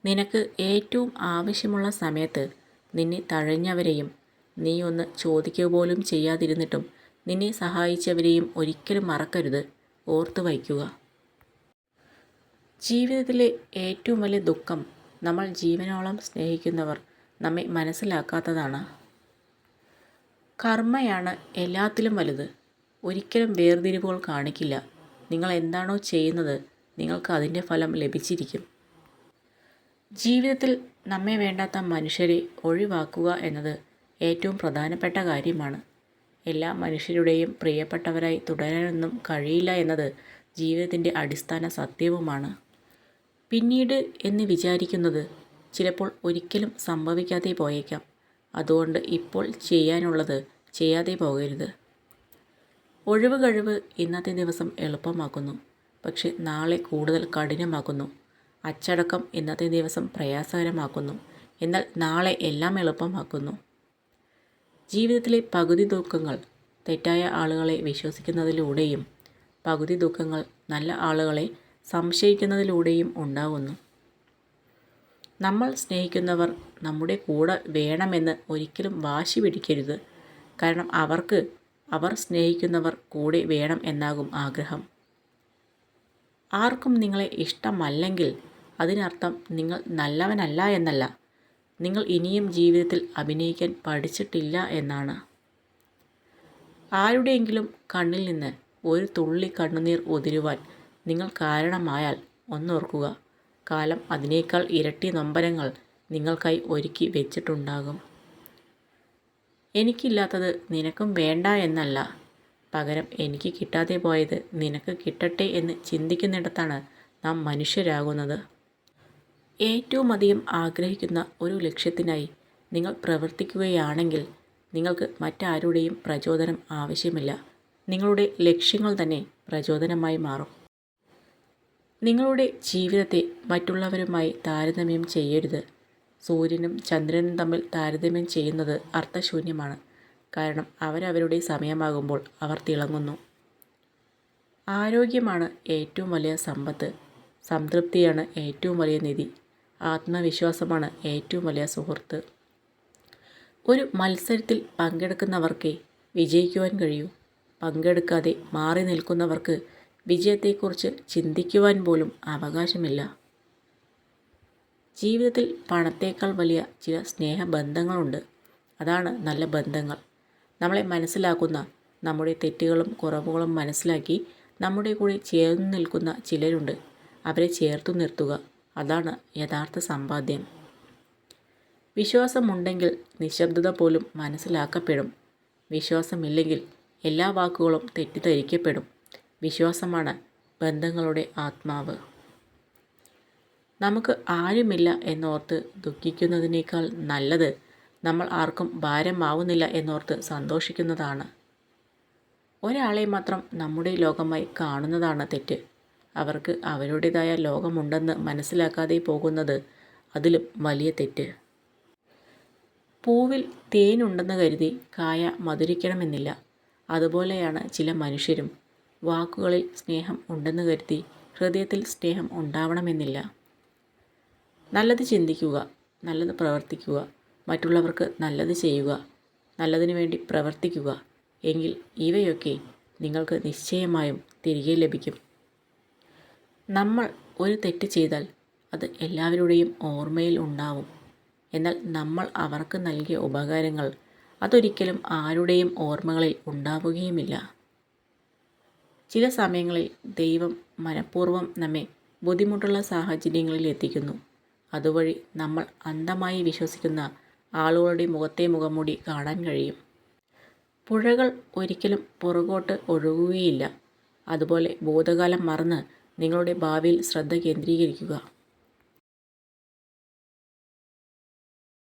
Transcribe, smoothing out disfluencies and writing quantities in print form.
നിനക്ക് ഏറ്റവും ആവശ്യമുള്ള സമയത്ത് നിന്നെ തഴഞ്ഞവരെയും നീ ഒന്ന് ചോദിക്കുക പോലും ചെയ്യാതിരുന്നിട്ടും നിന്നെ സഹായിച്ചവരെയും ഒരിക്കലും മറക്കരുത്, ഓർത്തു വയ്ക്കുക. ജീവിതത്തിലെ ഏറ്റവും വലിയ ദുഃഖം നമ്മൾ ജീവനോളം സ്നേഹിക്കുന്നവർ നമ്മെ മനസ്സിലാക്കാത്തതാണ്. കർമ്മയാണ് എല്ലാത്തിലും വലുത്. ഒരിക്കലും വേർതിരിവുകൾ കാണിക്കില്ല. നിങ്ങൾ എന്താണോ ചെയ്യുന്നത് നിങ്ങൾക്ക് അതിൻ്റെ ഫലം ലഭിച്ചിരിക്കും. ജീവിതത്തിൽ നമ്മെ വേണ്ടാത്ത മനുഷ്യരെ ഒഴിവാക്കുക എന്നത് ഏറ്റവും പ്രധാനപ്പെട്ട കാര്യമാണ്. എല്ലാ മനുഷ്യരുടെയും പ്രിയപ്പെട്ടവരായി തുടരാനൊന്നും കഴിയില്ല എന്നത് ജീവിതത്തിൻ്റെ അടിസ്ഥാന സത്യവുമാണ്. പിന്നീട് എന്ന് വിചാരിക്കുന്നത് ചിലപ്പോൾ ഒരിക്കലും സംഭവിക്കാതെ പോയേക്കാം. അതുകൊണ്ട് ഇപ്പോൾ ചെയ്യാനുള്ളത് ചെയ്യാതെ പോകരുത്. ഒഴിവ് കഴിവ് ഇന്നത്തെ ദിവസം എളുപ്പമാക്കുന്നു, പക്ഷെ നാളെ കൂടുതൽ കഠിനമാക്കുന്നു. അച്ചടക്കം ഇന്നത്തെ ദിവസം പ്രയാസകരമാക്കുന്നു, എന്നാൽ നാളെ എല്ലാം എളുപ്പമാക്കുന്നു. ജീവിതത്തിലെ പകുതി ദുഃഖങ്ങൾ തെറ്റായ ആളുകളെ വിശ്വസിക്കുന്നതിലൂടെയും പകുതി ദുഃഖങ്ങൾ നല്ല ആളുകളെ സംശയിക്കുന്നതിലൂടെയും ഉണ്ടാകുന്നു. നമ്മൾ സ്നേഹിക്കുന്നവർ നമ്മുടെ കൂടെ വേണമെന്ന് ഒരിക്കലും വാശി പിടിക്കരുത്. കാരണം അവർ സ്നേഹിക്കുന്നവർ കൂടെ വേണം എന്നാകും ആഗ്രഹം. ആർക്കും നിങ്ങളെ ഇഷ്ടമല്ലെങ്കിൽ അതിനർത്ഥം നിങ്ങൾ നല്ലവനല്ല എന്നല്ല, നിങ്ങൾ ഇനിയും ജീവിതത്തിൽ അഭിനയിക്കാൻ പഠിച്ചിട്ടില്ല എന്നാണ്. ആരുടെയെങ്കിലും കണ്ണിൽ നിന്ന് ഒരു തുള്ളി കണ്ണുനീർ ഉതിരുവാൻ നിങ്ങൾ കാരണമായാൽ ഒന്നോർക്കുക, കാലം അതിനേക്കാൾ ഇരട്ടി നൊമ്പരങ്ങൾ നിങ്ങൾക്കായി ഒരുക്കി വെച്ചിട്ടുണ്ടാകും. എനിക്കില്ലാത്തത് നിനക്കും വേണ്ട എന്നല്ല, പകരം എനിക്ക് കിട്ടാതെ പോയത് നിനക്ക് കിട്ടട്ടെ എന്ന് ചിന്തിക്കുന്നിടത്താണ് നാം മനുഷ്യരാകുന്നത്. ഏറ്റവും അധികം ആഗ്രഹിക്കുന്ന ഒരു ലക്ഷ്യത്തിനായി നിങ്ങൾ പ്രവർത്തിക്കുകയാണെങ്കിൽ നിങ്ങൾക്ക് മറ്റാരുടെയും പ്രചോദനം ആവശ്യമില്ല. നിങ്ങളുടെ ലക്ഷ്യങ്ങൾ തന്നെ പ്രചോദനമായി മാറും. നിങ്ങളുടെ ജീവിതത്തെ മറ്റുള്ളവരുമായി താരതമ്യം ചെയ്യരുത്. സൂര്യനും ചന്ദ്രനും തമ്മിൽ താരതമ്യം ചെയ്യുന്നത് അർത്ഥശൂന്യമാണ്. കാരണം അവരവരുടെ സമയമാകുമ്പോൾ അവർ തിളങ്ങുന്നു. ആരോഗ്യമാണ് ഏറ്റവും വലിയ സമ്പത്ത്. സംതൃപ്തിയാണ് ഏറ്റവും വലിയ നിധി. ആത്മവിശ്വാസമാണ് ഏറ്റവും വലിയ സുഹൃത്ത്. ഒരു മത്സരത്തിൽ പങ്കെടുക്കുന്നവർക്കേ വിജയിക്കുവാൻ കഴിയൂ. പങ്കെടുക്കാതെ മാറി നിൽക്കുന്നവർക്ക് വിജയത്തെക്കുറിച്ച് ചിന്തിക്കുവാൻ പോലും അവകാശമില്ല. ജീവിതത്തിൽ പണത്തേക്കാൾ വലിയ ചില സ്നേഹബന്ധങ്ങളുണ്ട്. അതാണ് നല്ല ബന്ധങ്ങൾ. നമ്മളെ മനസ്സിലാക്കുന്ന, നമ്മുടെ തെറ്റുകളും കുറവുകളും മനസ്സിലാക്കി നമ്മുടെ കൂടെ ചേർന്ന് നിൽക്കുന്ന ചിലരുണ്ട്. അവരെ ചേർത്തു നിർത്തുക, അതാണ് യഥാർത്ഥ സമ്പാദ്യം. വിശ്വാസമുണ്ടെങ്കിൽ നിശബ്ദത പോലും മനസ്സിലാക്കപ്പെടും. വിശ്വാസമില്ലെങ്കിൽ എല്ലാ വാക്കുകളും തെറ്റിദ്ധരിക്കപ്പെടും. വിശ്വാസമാണ് ബന്ധങ്ങളുടെ ആത്മാവ്. നമുക്ക് ആരുമില്ല എന്നോർത്ത് ദുഃഖിക്കുന്നതിനേക്കാൾ നല്ലത് നമ്മൾ ആർക്കും ഭാരമാവുന്നില്ല എന്നോർത്ത് സന്തോഷിക്കുന്നതാണ്. ഒരാളെ മാത്രം നമ്മുടെ ലോകമായി കാണുന്നതാണ് തെറ്റ്. അവർക്ക് അവരുടേതായ ലോകമുണ്ടെന്ന് മനസ്സിലാക്കാതെ പോകുന്നത് അതിലും വലിയ തെറ്റ്. പൂവിൽ തേനുണ്ടെന്ന് കരുതി കായ മധുരിക്കണമെന്നില്ല. അതുപോലെയാണ് ചില മനുഷ്യരും. വാക്കുകളിൽ സ്നേഹം ഉണ്ടെന്ന് കരുതി ഹൃദയത്തിൽ സ്നേഹം ഉണ്ടാവണമെന്നില്ല. നല്ലത് ചിന്തിക്കുക, നല്ലത് പ്രവർത്തിക്കുക, മറ്റുള്ളവർക്ക് നല്ലത് ചെയ്യുക, നല്ലതിനു വേണ്ടി പ്രവർത്തിക്കുക. എങ്കിൽ ഇവയൊക്കെ നിങ്ങൾക്ക് നിശ്ചയമായും തിരികെ ലഭിക്കും. നമ്മൾ ഒരു തെറ്റ് ചെയ്താൽ അത് എല്ലാവരുടെയും ഓർമ്മയിൽ ഉണ്ടാവും. എന്നാൽ നമ്മൾ അവർക്ക് നൽകിയ ഉപകാരങ്ങൾ അതൊരിക്കലും ആരുടെയും ഓർമ്മകളിൽ ഉണ്ടാവുകയുമില്ല. ചില സമയങ്ങളിൽ ദൈവം മനഃപൂർവ്വം നമ്മെ ബുദ്ധിമുട്ടുള്ള സാഹചര്യങ്ങളിൽ എത്തിക്കുന്നു. അതുവഴി നമ്മൾ അന്ധമായി വിശ്വസിക്കുന്ന ആളുകളുടെ മുഖത്തെ മുഖംമൂടി കാണാൻ കഴിയും. പുഴകൾ ഒരിക്കലും പുറകോട്ട് ഒഴുകുകയില്ല. അതുപോലെ ഭൂതകാലം മറന്ന് നിങ്ങളുടെ ഭാവിയിൽ ശ്രദ്ധ കേന്ദ്രീകരിക്കുക.